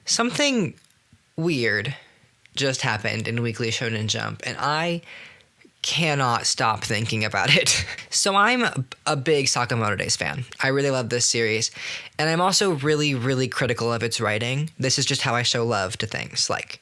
Something weird just happened in Weekly Shonen Jump, and I cannot stop thinking about it. So I'm a big Sakamoto Days fan. I really love this series, and I'm also really, really critical of its writing. This is just how I show love to things, like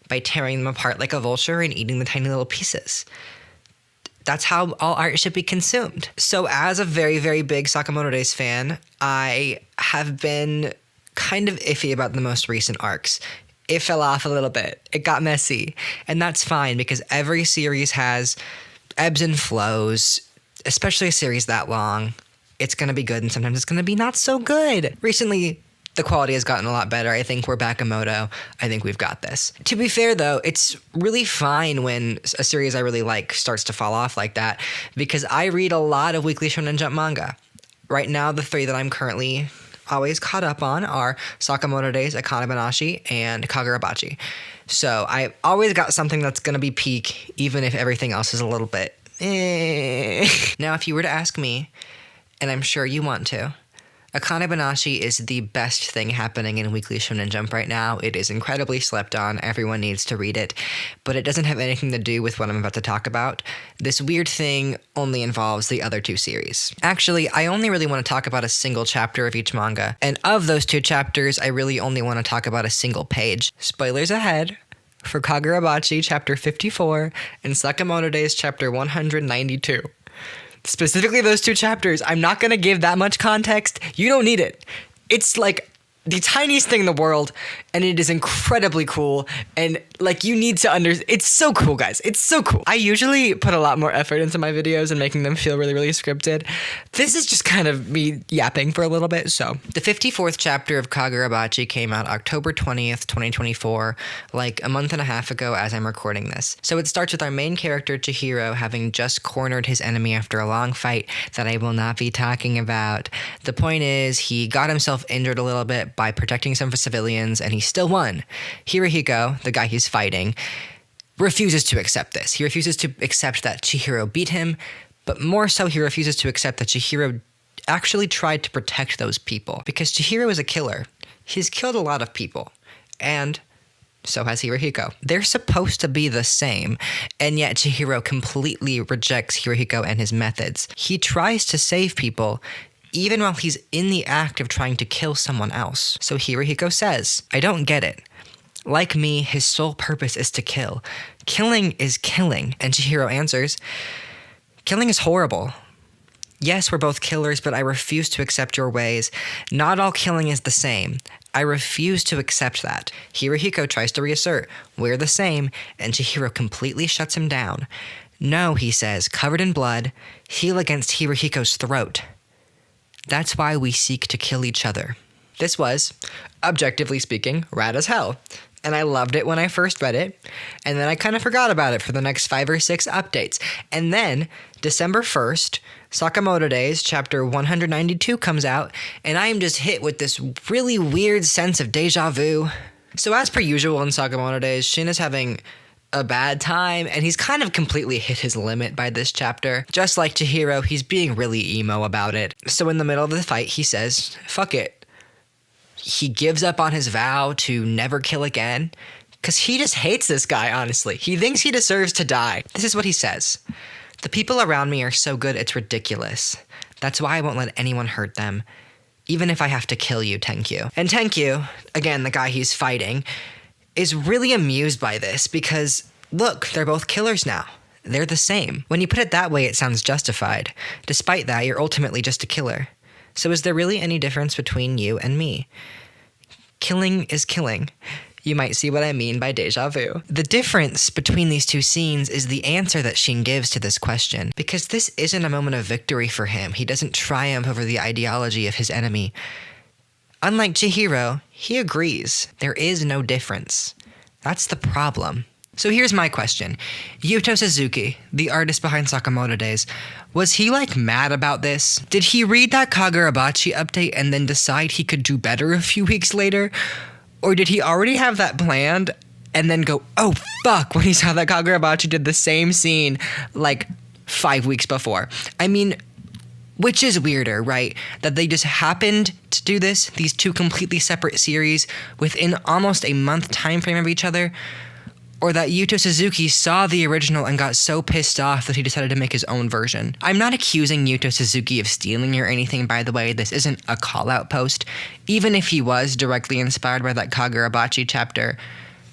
by tearing them apart like a vulture and eating the tiny little pieces. That's how all art should be consumed. So as a very, very big Sakamoto Days fan, I have been kind of iffy about the most recent arcs. It fell off a little bit. It got messy. And that's fine because every series has ebbs and flows, especially a series that long. It's going to be good and sometimes it's going to be not so good. Recently, the quality has gotten a lot better. I think we're Bakamoto. I think we've got this. To be fair, though, it's really fine when a series I really like starts to fall off like that because I read a lot of Weekly Shonen Jump manga. Right now, the three that I'm currently always caught up on are Sakamoto Days, Akane Banashi, and Kagurabachi. So I always got something that's going to be peak, even if everything else is a little bit Now, if you were to ask me, and I'm sure you want to, Akane Banashi is the best thing happening in Weekly Shonen Jump right now. It is incredibly slept on. Everyone needs to read it. But it doesn't have anything to do with what I'm about to talk about. This weird thing only involves the other two series. Actually, I only really want to talk about a single chapter of each manga. And of those two chapters, I really only want to talk about a single page. Spoilers ahead for Kagurabachi chapter 54 and Sakamoto Days chapter 192. Specifically those two chapters. I'm not going to give that much context. You don't need it. It's like the tiniest thing in the world, and it is incredibly cool, and like you need to it's so cool, guys. It's so cool. I usually put a lot more effort into my videos and making them feel really, really scripted. This is just kind of me yapping for a little bit. So the 54th chapter of Kagurabachi came out October 20th, 2024, like a month and a half ago as I'm recording this. So it starts with our main character, Chihiro, having just cornered his enemy after a long fight that I will not be talking about. The point is, he got himself injured a little bit by protecting some civilians, and he still won. Hirohiko, the guy he's fighting, refuses to accept this. He refuses to accept that Chihiro beat him, but more so, he refuses to accept that Chihiro actually tried to protect those people, because Chihiro is a killer. He's killed a lot of people, and so has Hirohiko. They're supposed to be the same, and yet Chihiro completely rejects Hirohiko and his methods. He tries to save people, even while he's in the act of trying to kill someone else. So Hirohiko says, "I don't get it. Like me, his sole purpose is to kill. Killing is killing." And Chihiro answers, "Killing is horrible. Yes, we're both killers, but I refuse to accept your ways. Not all killing is the same. I refuse to accept that." Hirohiko tries to reassert, "We're the same," and Chihiro completely shuts him down. "No," he says, covered in blood, "heel against Hirohiko's throat. That's why we seek to kill each other." This was, objectively speaking, rad as hell. And I loved it when I first read it. And then I kind of forgot about it for the next 5 or 6 updates. And then, December 1st, Sakamoto Days, chapter 192 comes out, and I am just hit with this really weird sense of deja vu. So as per usual in Sakamoto Days, Shin is having a bad time, and he's kind of completely hit his limit by this chapter. Just like Chihiro, he's being really emo about it. So in the middle of the fight, he says, fuck it. He gives up on his vow to never kill again, because he just hates this guy, honestly. He thinks he deserves to die. This is what he says. "The people around me are so good, it's ridiculous. That's why I won't let anyone hurt them, even if I have to kill you, Tenkyu." And Tenkyu, again, the guy he's fighting, is really amused by this because, look, they're both killers now. They're the same. When you put it that way, it sounds justified. Despite that, you're ultimately just a killer. So is there really any difference between you and me? Killing is killing. You might see what I mean by deja vu. The difference between these two scenes is the answer that Shin gives to this question, because this isn't a moment of victory for him. He doesn't triumph over the ideology of his enemy. Unlike Chihiro, he agrees. There is no difference. That's the problem. So here's my question. Yuto Suzuki, the artist behind Sakamoto Days, was he mad about this? Did he read that Kagurabachi update and then decide he could do better a few weeks later? Or did he already have that planned and then go, oh fuck, when he saw that Kagurabachi did the same scene 5 weeks before? I mean, Which is weirder, right? That they just happened to do this, these two completely separate series, within almost a month time frame of each other? Or that Yuto Suzuki saw the original and got so pissed off that he decided to make his own version. I'm not accusing Yuto Suzuki of stealing or anything, by the way. This isn't a call-out post. Even if he was directly inspired by that Kagurabachi chapter,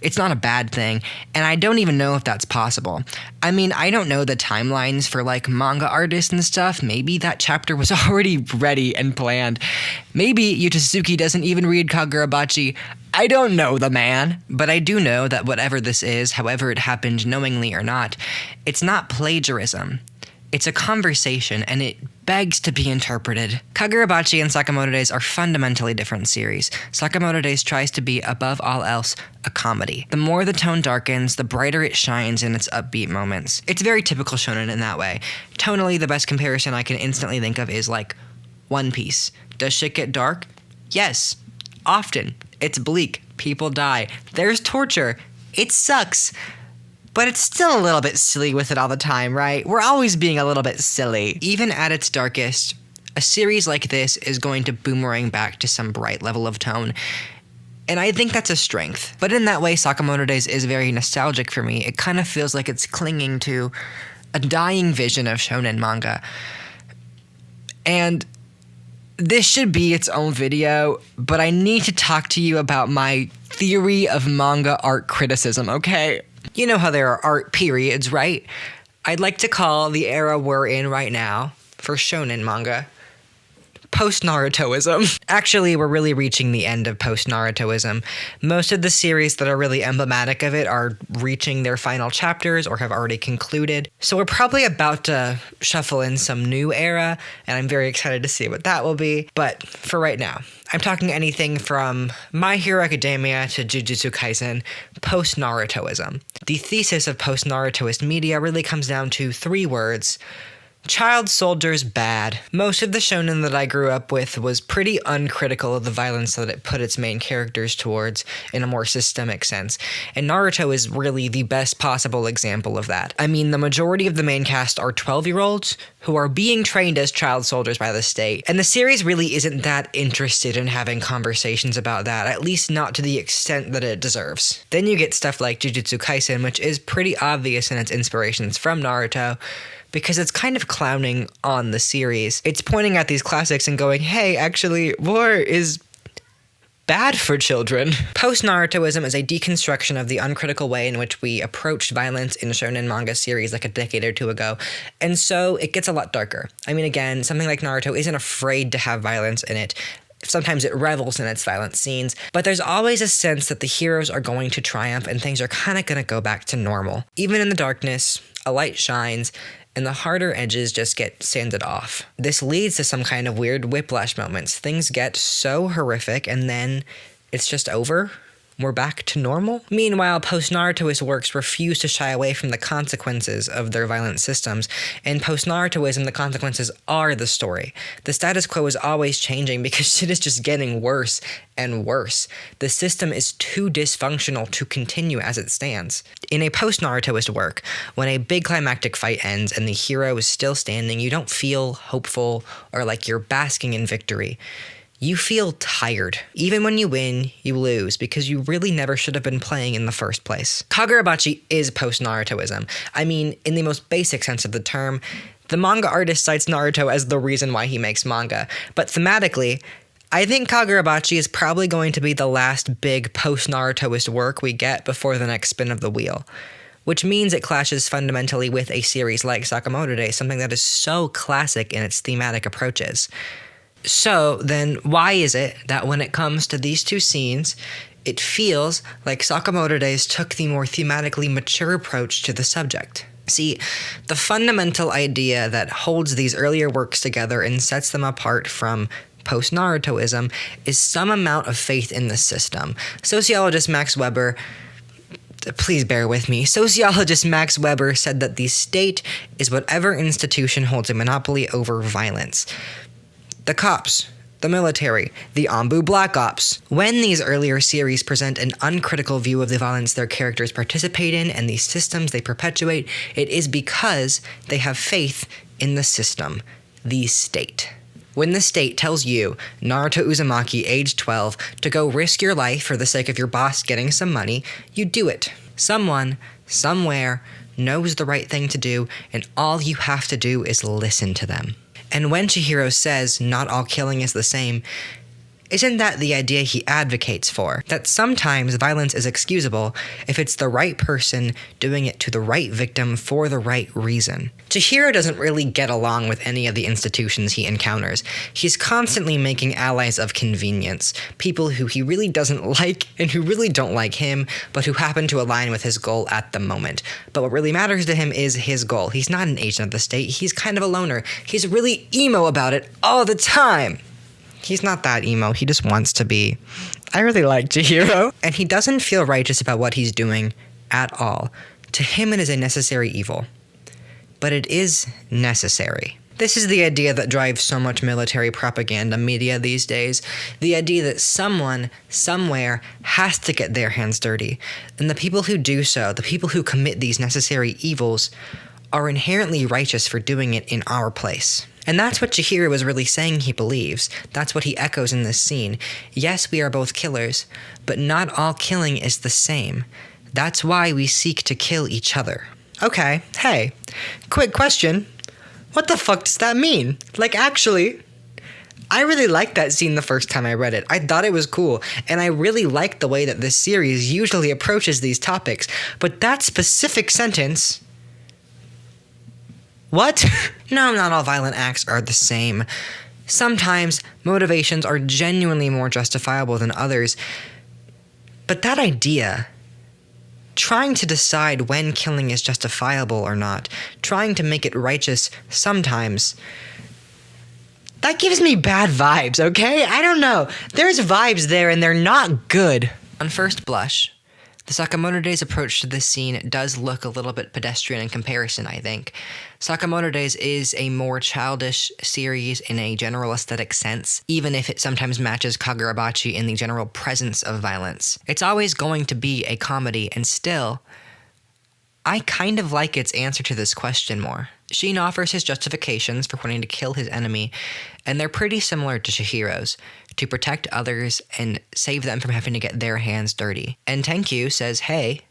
it's not a bad thing, and I don't even know if that's possible. I mean, I don't know the timelines for, like, manga artists and stuff. Maybe that chapter was already ready and planned. Maybe Yuto Suzuki doesn't even read Kagurabachi. I don't know the man, but I do know that whatever this is, however it happened, knowingly or not, it's not plagiarism. It's a conversation, and it begs to be interpreted. Kagurabachi and Sakamoto Days are fundamentally different series. Sakamoto Days tries to be, above all else, a comedy. The more the tone darkens, the brighter it shines in its upbeat moments. It's very typical shonen in that way. Tonally, the best comparison I can instantly think of is, like, One Piece. Does shit get dark? Yes. Often. It's bleak. People die. There's torture. It sucks. But it's still a little bit silly with it all the time, right? We're always being a little bit silly. Even at its darkest, a series like this is going to boomerang back to some bright level of tone. And I think that's a strength. But in that way, Sakamoto Days is very nostalgic for me. It kind of feels like it's clinging to a dying vision of shonen manga. And this should be its own video, but I need to talk to you about my theory of manga art criticism, okay? You know how there are art periods, right? I'd like to call the era we're in right now, for shonen manga, post-Narutoism. Actually, we're really reaching the end of post-Narutoism. Most of the series that are really emblematic of it are reaching their final chapters or have already concluded. So we're probably about to shuffle in some new era, and I'm very excited to see what that will be. But for right now, I'm talking anything from My Hero Academia to Jujutsu Kaisen, post-Narutoism. The thesis of post-Narutoist media really comes down to 3 words: child soldiers bad. Most of the shonen that I grew up with was pretty uncritical of the violence that it put its main characters towards in a more systemic sense, and Naruto is really the best possible example of that. I mean, the majority of the main cast are 12-year-olds who are being trained as child soldiers by the state, and the series really isn't that interested in having conversations about that, at least not to the extent that it deserves. Then you get stuff like Jujutsu Kaisen, which is pretty obvious in its inspirations from Naruto, because it's kind of clowning on the series. It's pointing at these classics and going, hey, actually, war is bad for children. Post-Narutoism is a deconstruction of the uncritical way in which we approached violence in shonen manga series like a decade or 2 ago, and so it gets a lot darker. I mean, again, something like Naruto isn't afraid to have violence in it. Sometimes it revels in its violent scenes, but there's always a sense that the heroes are going to triumph and things are kind of going to go back to normal. Even in the darkness, a light shines, and the harder edges just get sanded off. This leads to some kind of weird whiplash moments. Things get so horrific, and then it's just over. We're back to normal. Meanwhile, post-Narutoist works refuse to shy away from the consequences of their violent systems. In post-Narutoism, the consequences are the story. The status quo is always changing because shit is just getting worse and worse. The system is too dysfunctional to continue as it stands. In a post-Narutoist work, when a big climactic fight ends and the hero is still standing, you don't feel hopeful or like you're basking in victory. You feel tired. Even when you win, you lose because you really never should have been playing in the first place. Kagurabachi is post-Narutoism. I mean, in the most basic sense of the term, the manga artist cites Naruto as the reason why he makes manga. But thematically, I think Kagurabachi is probably going to be the last big post-Narutoist work we get before the next spin of the wheel. Which means it clashes fundamentally with a series like Sakamoto Days, something that is so classic in its thematic approaches. So, then, why is it that when it comes to these two scenes, it feels like Sakamoto Days took the more thematically mature approach to the subject? See, the fundamental idea that holds these earlier works together and sets them apart from post-Narutoism is some amount of faith in the system. Sociologist Max Weber, please bear with me, sociologist Max Weber said that the state is whatever institution holds a monopoly over violence. The cops, the military, the Anbu Black Ops. When these earlier series present an uncritical view of the violence their characters participate in and the systems they perpetuate, it is because they have faith in the system. the state. When the state tells you, Naruto Uzumaki, age 12, to go risk your life for the sake of your boss getting some money, you do it. Someone, somewhere, knows the right thing to do, and all you have to do is listen to them. And when Chihiro says not all killing is the same, isn't that the idea he advocates for? That sometimes violence is excusable if it's the right person doing it to the right victim for the right reason. Chihiro doesn't really get along with any of the institutions he encounters. He's constantly making allies of convenience, people who he really doesn't like and who really don't like him, but who happen to align with his goal at the moment. But what really matters to him is his goal. He's not an agent of the state. He's kind of a loner. He's really emo about it all the time. He's not that emo, he just wants to be. I really like Chihiro. And he doesn't feel righteous about what he's doing at all. To him, it is a necessary evil. But it is necessary. This is the idea that drives so much military propaganda media these days. The idea that someone, somewhere, has to get their hands dirty. And the people who do so, the people who commit these necessary evils, are inherently righteous for doing it in our place. And that's what Chihiro is really saying he believes. That's what he echoes in this scene. Yes, we are both killers, but not all killing is the same. That's why we seek to kill each other. Okay, hey, quick question. What the fuck does that mean? Like, actually, I really liked that scene the first time I read it. I thought it was cool, and I really liked the way that this series usually approaches these topics. But that specific sentence... What? No, not all violent acts are the same. Sometimes motivations are genuinely more justifiable than others. But that idea, trying to decide when killing is justifiable or not, trying to make it righteous sometimes, that gives me bad vibes, okay? I don't know. There's vibes there and they're not good. On first blush, the Sakamoto Days approach to this scene does look a little bit pedestrian in comparison, I think. Sakamoto Days is a more childish series in a general aesthetic sense, even if it sometimes matches Kagurabachi in the general presence of violence. It's always going to be a comedy, and still, I kind of like its answer to this question more. Shin offers his justifications for wanting to kill his enemy, and they're pretty similar to Chihiro's, to protect others and save them from having to get their hands dirty. And Tenkyu says, hey,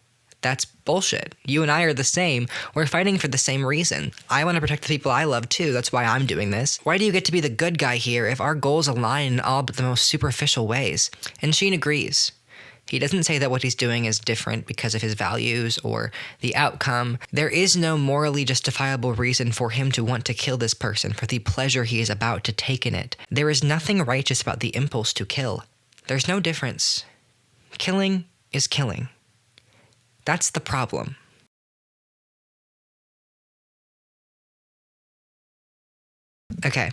that's bullshit. You and I are the same. We're fighting for the same reason. I want to protect the people I love too. That's why I'm doing this. Why do you get to be the good guy here if our goals align in all but the most superficial ways? And Shin agrees. He doesn't say that what he's doing is different because of his values or the outcome. There is no morally justifiable reason for him to want to kill this person for the pleasure he is about to take in it. There is nothing righteous about the impulse to kill. There's no difference. Killing is killing. That's the problem. Okay.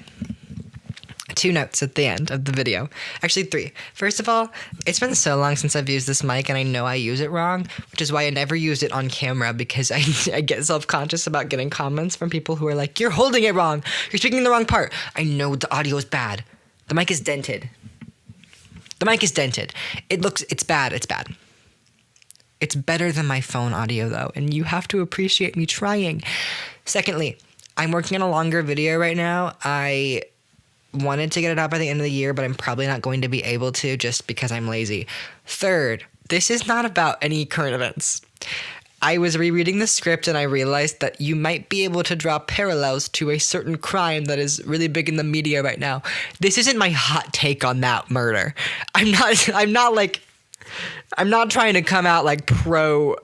2 notes at the end of the video. Actually, 3. First of all, it's been so long since I've used this mic and I know I use it wrong, which is why I never used it on camera because I get self-conscious about getting comments from people who are like, you're holding it wrong. You're speaking the wrong part. I know the audio is bad. The mic is dented. The mic is dented. It's bad. It's bad. It's better than my phone audio though, and you have to appreciate me trying. Secondly, I'm working on a longer video right now. I wanted to get it out by the end of the year, but I'm probably not going to be able to just because I'm lazy. Third, this is not about any current events. I was rereading the script and I realized that you might be able to draw parallels to a certain crime that is really big in the media right now. This isn't my hot take on that murder. I'm not trying to come out like pro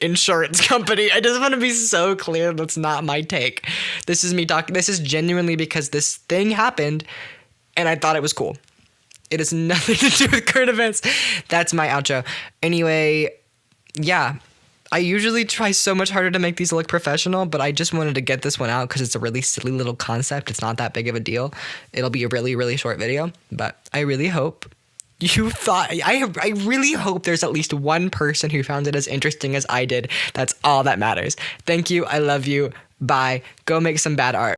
insurance company. I just want to be so clear that's not my take. This is me talking. This is genuinely because this thing happened and I thought it was cool. It has nothing to do with current events. That's my outro. Anyway, yeah. I usually try so much harder to make these look professional, but I just wanted to get this one out because it's a really silly little concept. It's not that big of a deal. It'll be a really, really short video, but I really hope you thought, I really hope there's at least one person who found it as interesting as I did. That's all that matters. Thank you. I love you. Bye. Go make some bad art.